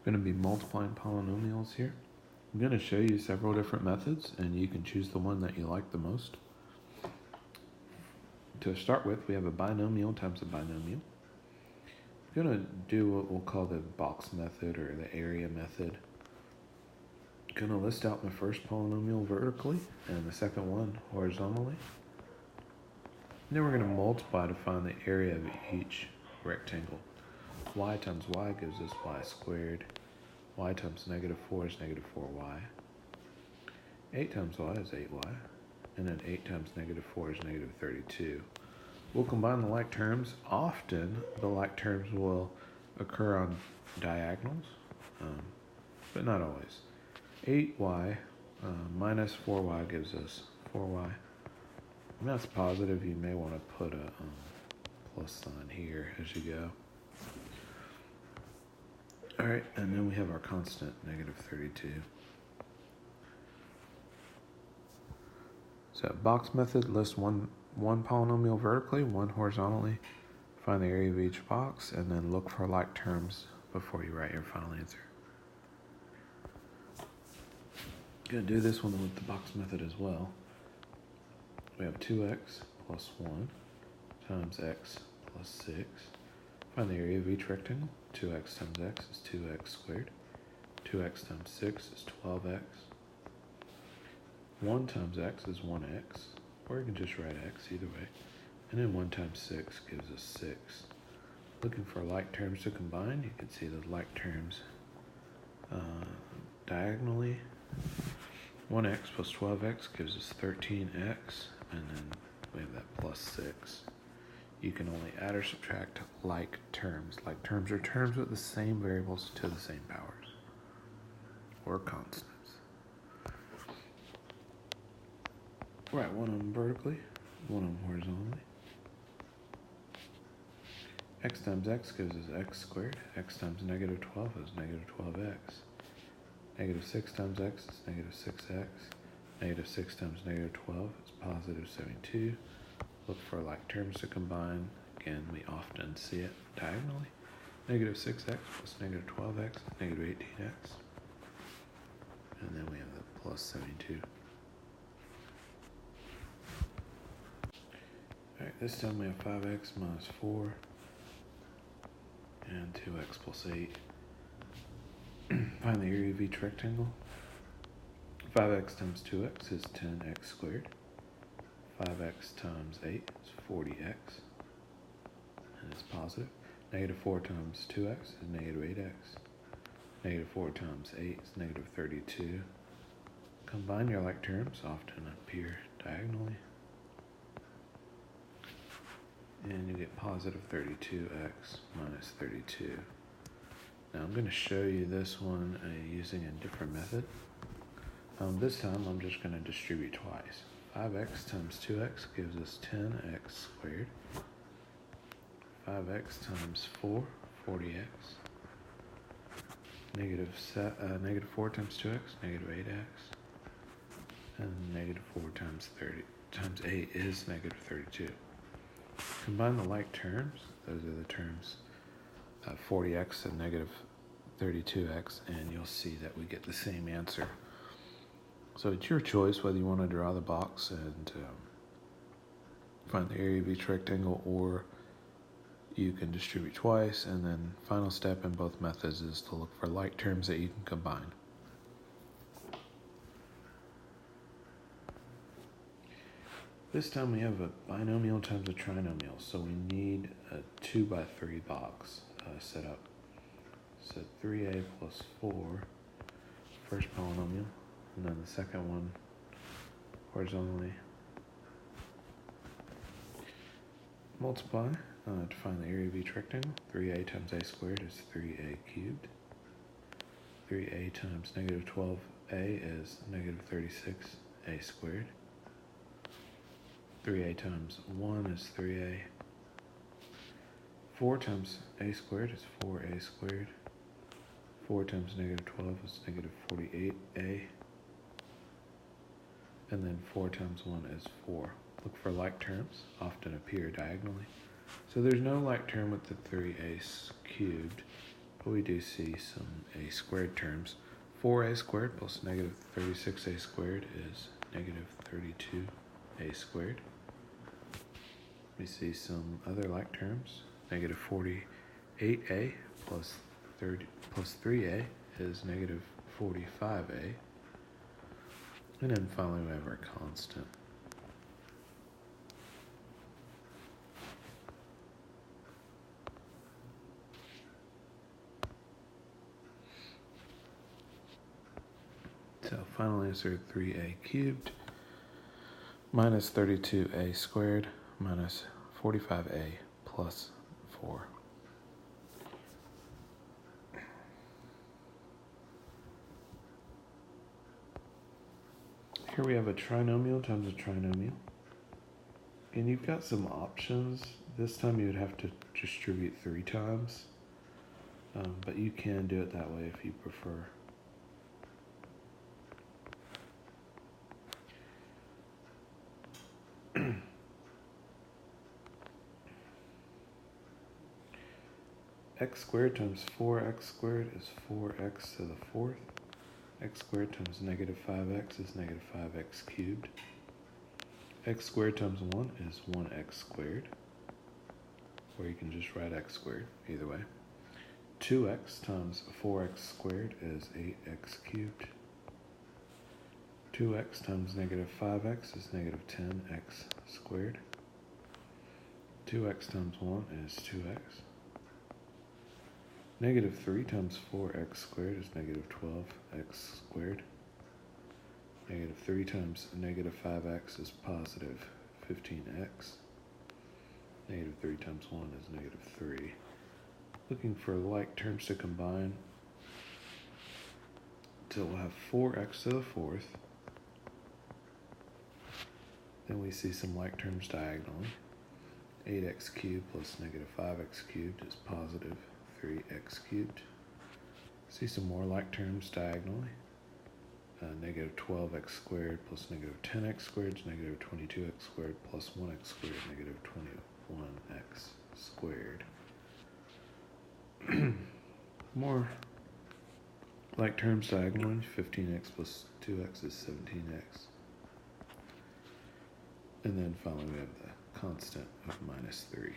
going to be multiplying polynomials here. I'm going to show you several different methods, and you can choose the one that you like the most. To start with, we have a binomial times a binomial. I'm going to do what we'll call the box method or the area method. I'm going to list out my first polynomial vertically and the second one horizontally. And then we're going to multiply to find the area of each rectangle. Y times y gives us y squared. Y times -4 is -4y. 8 times y is 8y. And then 8 times -4 is -32. We'll combine the like terms. Often, the like terms will occur on diagonals, but not always. 8y minus 4y gives us 4y. And that's positive. You may want to put a plus sign here as you go. All right, and then we have our constant, -32. So box method lists one polynomial vertically, one horizontally. Find the area of each box, and then look for like terms before you write your final answer. I'm going to do this one with the box method as well. We have 2x plus 1 times x plus 6. Find the area of each rectangle. 2x times x is 2x squared. 2x times 6 is 12x. 1 times x is 1x, or you can just write x either way. And then 1 times 6 gives us 6. Looking for like terms to combine, you can see the like terms diagonally. 1x plus 12x gives us 13x, and then we have that plus 6. You can only add or subtract like terms. Like terms are terms with the same variables to the same powers, or constants. Right, one of them vertically, one of them horizontally. X times x gives us x squared. X times -12 is -12x. -6 times x is -6x. -6 times -12 is positive 72. Look for like terms to combine. Again, we often see it diagonally. -6x plus -12x is -18x. And then we have the plus 72. Alright, this time we have 5x minus 4 and 2x plus 8. Find the area of each rectangle. 5x times 2x is 10x squared. 5x times 8 is 40x, and it's positive. -4 times 2x is -8x. -4 times 8 is -32. Combine your like terms, often appear diagonally, and you get positive 32x minus 32. Now I'm going to show you this one using a different method. This time I'm just going to distribute twice. 5x times 2x gives us 10x squared. 5x times 4, 40x. -4 times 2x, -8x. And -4 times 8 is -32. Combine the like terms. Those are the terms 40x and -32x, and you'll see that we get the same answer. So it's your choice whether you want to draw the box and find the area of each rectangle, or you can distribute twice, and then final step in both methods is to look for like terms that you can combine. This time we have a binomial times a trinomial, so we need a 2x3 box set up. So 3a plus 4, first polynomial, and then the second one horizontally. Multiply to find the area of each rectangle. 3a times a squared is 3a cubed. 3a times -12a is -36a squared. 3a times 1 is 3a. 4 times a squared is 4a squared. 4 times -12 is -48a. And then 4 times 1 is 4. Look for like terms, often appear diagonally. So there's no like term with the 3a cubed, but we do see some a squared terms. 4a squared plus negative 36a squared is negative 32a squared. We see some other like terms. Negative 48a plus 3a is negative 45a. And then finally we have our constant. So final answer, 3a cubed minus 32a squared minus 45a plus 4. Here we have a trinomial times a trinomial. And you've got some options. This time you would have to distribute 3 times. But you can do it that way if you prefer. X squared times 4x squared is 4x to the 4th. X squared times negative 5x is negative 5x cubed. X squared times 1 is 1x squared. Or you can just write x squared, either way. 2x times 4x squared is 8x cubed. 2x times negative 5x is negative 10x squared. 2x times 1 is 2x. Negative 3 times 4x squared is negative 12x squared. Negative 3 times negative 5x is positive 15x. Negative 3 times 1 is negative 3. Looking for like terms to combine. So we'll have 4x to the 4th. Then we see some like terms diagonally. 8x cubed plus negative 5x cubed is positive 3x cubed. See some more like terms diagonally. Negative 12x squared plus negative 10x squared is negative 22x squared plus 1x squared, negative 21x squared. More like terms diagonally. 15x plus 2x is 17x. And then finally we have the constant of minus 3.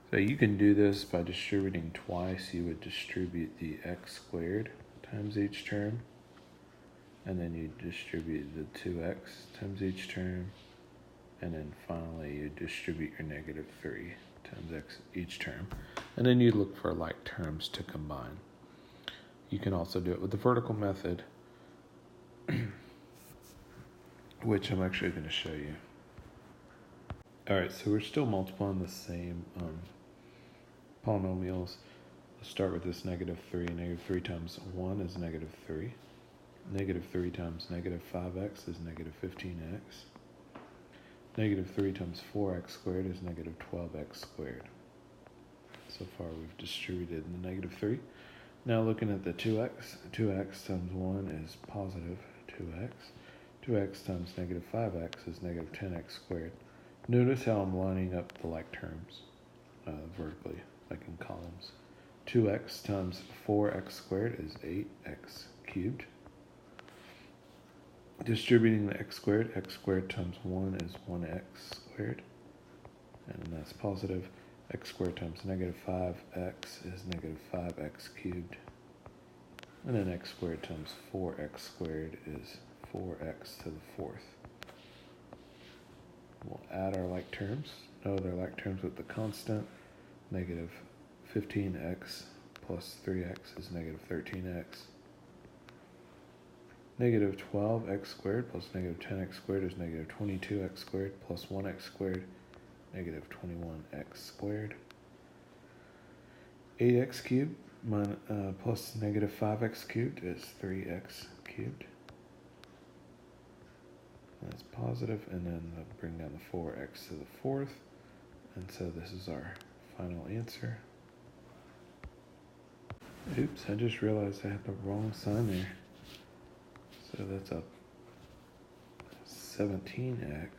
So you can do this by distributing twice. You would distribute the x squared times each term, and then you distribute the 2x times each term, and then finally you distribute your negative 3 times x each term, and then you look for like terms to combine. You can also do it with the vertical method, which I'm actually going to show you. Alright, so we're still multiplying the same polynomials. Let's start with this negative 3. Negative 3 times 1 is negative 3. Negative 3 times negative 5x is negative 15x. Negative 3 times 4x squared is negative 12x squared. So far we've distributed the negative 3. Now looking at the 2x. 2x times 1 is positive 2x. 2x times negative 5x is negative 10x squared. Notice how I'm lining up the like terms vertically, like in columns. 2x times 4x squared is 8x cubed. Distributing the x squared times 1 is 1x squared. And that's positive. X squared times negative 5x is negative 5x cubed. And then x squared times 4x squared is 4x to the 4th. We'll add our like terms. No, they're like terms with the constant. Negative 15x plus 3x is negative 13x. Negative 12x squared plus negative 10x squared is negative 22x squared plus 1x squared, negative 21x squared. 8x cubed plus negative 5x cubed is 3x cubed. That's positive, and then I'll bring down the 4x to the 4th. And so this is our final answer. Oops, I just realized I had the wrong sign there. So that's a 17x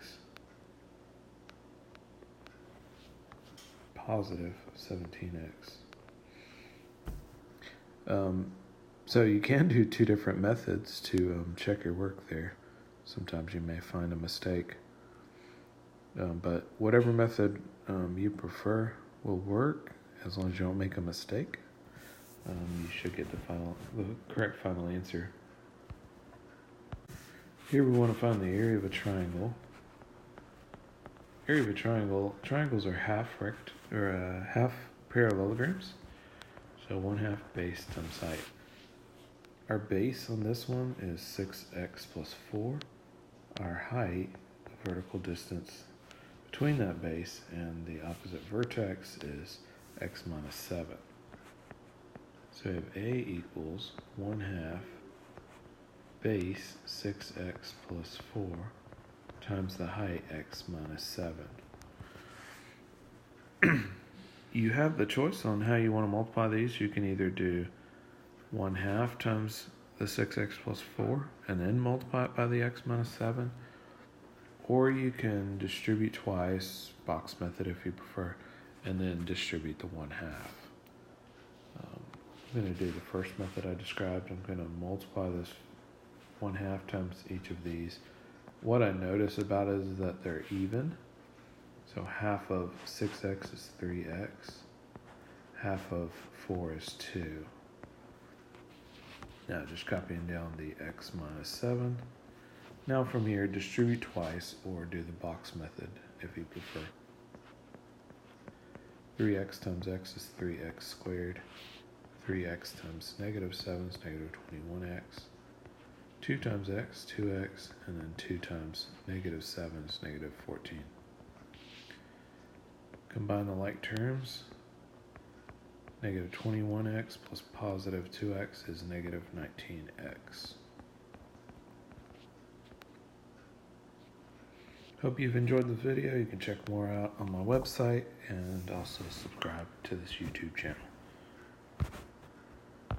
positive 17x. So you can do two different methods to check your work there. Sometimes you may find a mistake. But whatever method you prefer will work as long as you don't make a mistake. You should get the correct final answer. Here we want to find the area of a triangle. Area of a triangle. Triangles are half parallelograms. So 1/2 base times height. Our base on this one is 6x plus 4. Our height, the vertical distance between that base and the opposite vertex, is x minus 7. So we have A equals 1/2 base 6x plus 4 times the height x minus 7. You have the choice on how you want to multiply these. You can either do 1/2 times the 6x plus 4 and then multiply it by the x minus 7, or you can distribute twice, box method if you prefer, and then distribute the 1/2. I'm going to do the first method I described. I'm going to multiply this 1/2 times each of these. What I notice about it is that they're even. So half of 6x is 3x. Half of 4 is 2. Now just copying down the x minus 7. Now from here, distribute twice or do the box method if you prefer. 3x times x is 3x squared. 3x times negative 7 is negative 21x. 2 times x, 2x, and then 2 times negative 7 is negative 14. Combine the like terms. Negative 21x plus positive 2x is negative 19x. Hope you've enjoyed the video. You can check more out on my website and also subscribe to this YouTube channel.